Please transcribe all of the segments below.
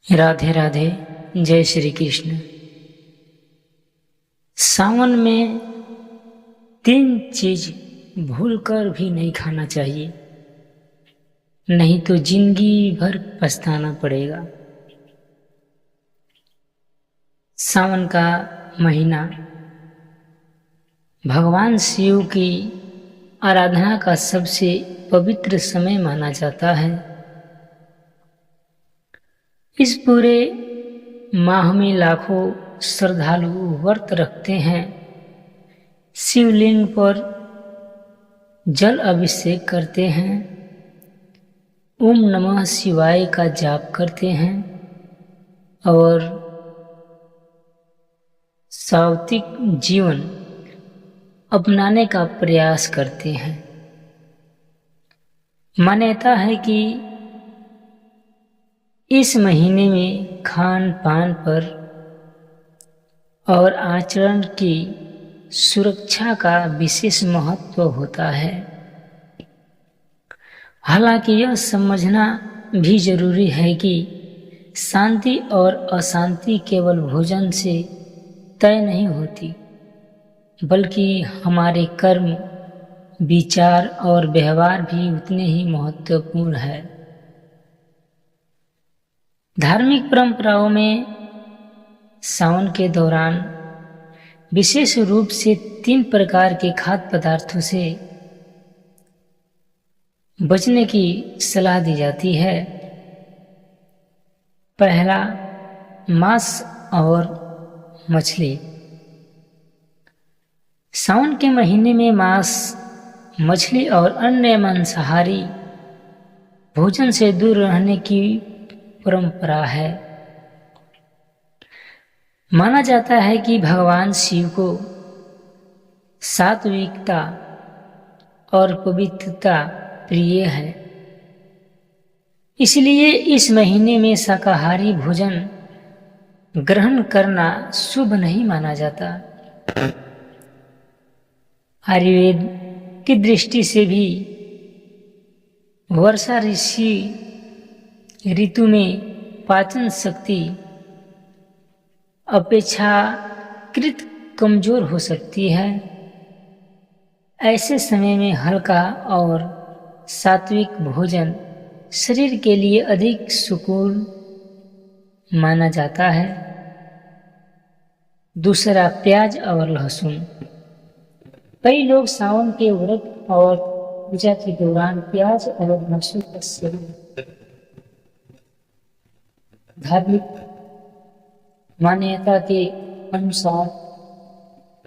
राधे राधे। जय श्री कृष्ण। सावन में 3 चीज भूलकर भी नहीं खाना चाहिए, नहीं तो जिंदगी भर पछताना पड़ेगा। सावन का महीना भगवान शिव की आराधना का सबसे पवित्र समय माना जाता है। इस पूरे माह में लाखों श्रद्धालु व्रत रखते हैं, शिवलिंग पर जल अभिषेक करते हैं, ओम नमः शिवाय का जाप करते हैं और सात्विक जीवन अपनाने का प्रयास करते हैं। मान्यता है कि इस महीने में खान पान पर और आचरण की सुरक्षा का विशेष महत्व होता है। हालांकि यह समझना भी जरूरी है कि शांति और अशांति केवल भोजन से तय नहीं होती, बल्कि हमारे कर्म, विचार और व्यवहार भी उतने ही महत्वपूर्ण है। धार्मिक परंपराओं में सावन के दौरान विशेष रूप से 3 प्रकार के खाद्य पदार्थों से बचने की सलाह दी जाती है। पहला, मांस और मछली। सावन के महीने में मांस, मछली और अन्य मांसाहारी भोजन से दूर रहने की परंपरा है। माना जाता है कि भगवान शिव को सात्विकता और पवित्रता प्रिय है, इसलिए इस महीने में शाकाहारी भोजन ग्रहण करना शुभ नहीं माना जाता। आयुर्वेद की दृष्टि से भी वर्षा ऋतु में पाचन शक्ति अपेक्षाकृत कमजोर हो सकती है। ऐसे समय में हल्का और सात्विक भोजन शरीर के लिए अधिक सुकून माना जाता है। दूसरा, प्याज और लहसुन। कई लोग सावन के व्रत और पूजा के दौरान प्याज और लहसुन का सेवन धार्मिक मान्यता के अनुसार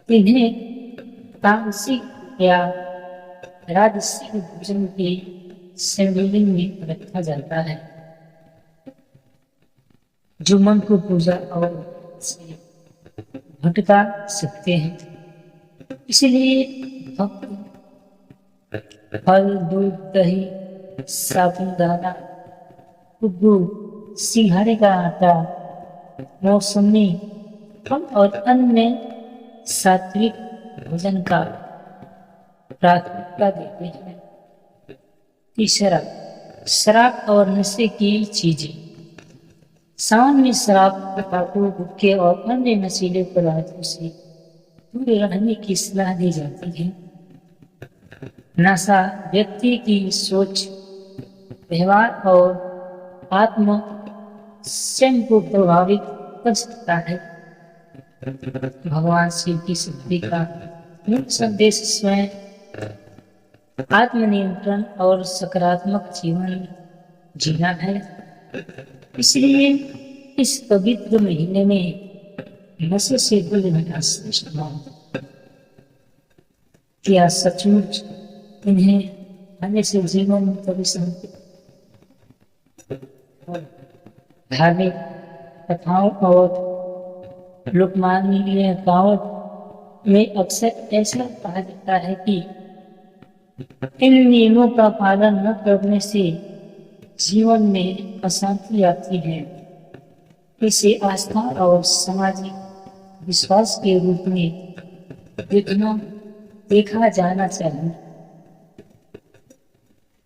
इन्हें तामसिक या राजसिक भोजन के सम्मेलन में रखा जाता है, जो मन को पूजा और से भटका सकते हैं। इसलिए भक्त फल, दूध, दही, साबूदाना, कद्दू, सिंघाड़े का आटा, मौसमी फल और अन्य सात्विक भोजन का प्राथमिकता देते हैं। तीसरा, शराब और नशे की चीजें। सावन में शराब, तंबाकू, गुटखे और अन्य नशीले पदार्थों से दूर रहने की सलाह दी जाती है। नशा व्यक्ति की सोच, व्यवहार और आत्म संयम को प्रभावित कर सकता है। भगवान शिव की शक्ति का मुख्य संदेश स्वयं आत्मनियंत्रण और सकारात्मक जीवन जीना है। इसलिए इस पवित्र महीने में नशे से दूर रहना श्रेष्ठ माना। क्या सचमुच इन्हें खाने से जीवन में कभी शांति? धार्मिक कथाओं और लोकमान्यताओं में अक्सर ऐसा कहा जाता है कि इन नियमों का पालन न करने से जीवन में अशांति आती है। इसे आस्था और सामाजिक विश्वास के रूप में देखा जाना चाहिए।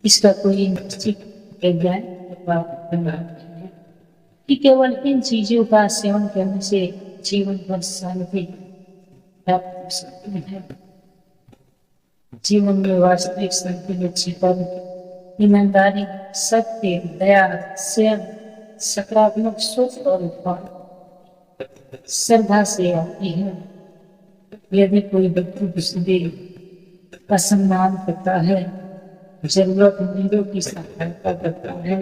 इसका कोई निश्चित वैज्ञानिक कि केवल इन चीजों का सेवन करने से जीवन भर शांति प्राप्त हो सकती है। जीवन में वास्तविक शांति में जीवन ईमानदारी, सत्य, दया, संयम, सकारात्मक सोच और श्रद्धा से आती है। यदि कोई व्यक्ति दूसरे का सम्मान करता है, जरूरतमंदों की सहायता करता है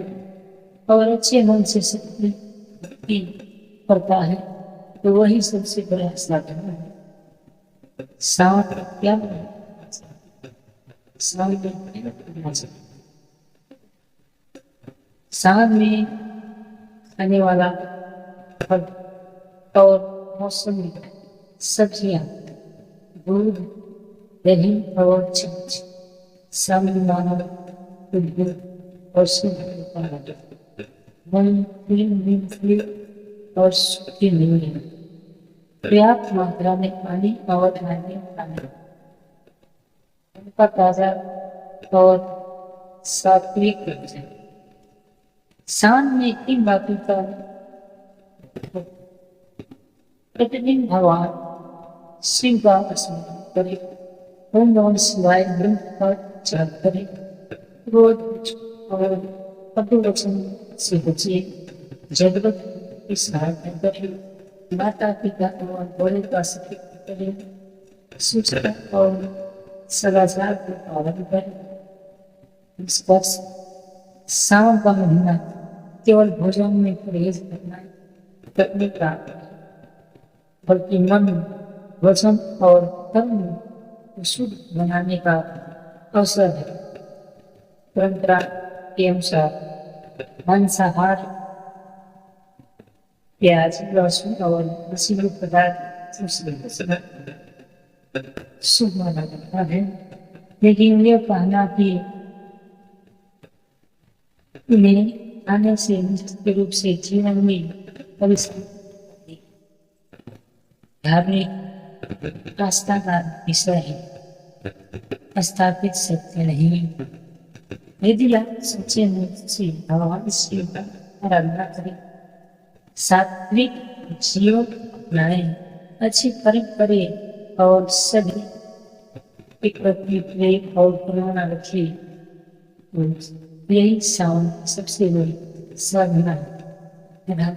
और अच्छे मन से सबकी करता है, तो वही सबसे बड़ा साधन है। सांप क्या साथ में आने वाला फल और मौसमी सब्जियां, दूध, दही और चीज शामिल मानव उद्योग और और सूखी नहीं है। पर्याप्त मात्रा में पानी और नारियल पानी उनका ताजा और सात्विक भोजन। शाम में इन बातों का प्रतिदिन भगवान शिव का स्मरण करें, ओम नमः शिवाय मंत्र का उच्चारण करें, रोज और पदवचन से बचिए, जरूरत की सहायता करें, माता पिता और बड़े का सत्कार करें, सूचना और सदाचार का पालन करें। इस वर्ष सावन का महीना केवल भोजन में परहेज करने का, बल्कि मन, वचन और कर्म को शुद्ध बनाने का अवसर है। परंपरा के अनुसार मांसाहार, प्याज, लहसुन और नशीले पदार्थ शुभ माना जाता है, लेकिन यह कहना कि इन्हें खाने से निश्चित रूप से जीवन में परेशानी धार्मिक आस्था का विषय है, स्थापित सत्य नहीं। यदि आप सच्चे मन से भगवान शिव का आराधना करें, सात्विक जीवन अपनाएं, अच्छी कर्म करें और सभी के प्रति प्रेम और करुणा रखें, यही सावन सबसे बड़ी साधना है।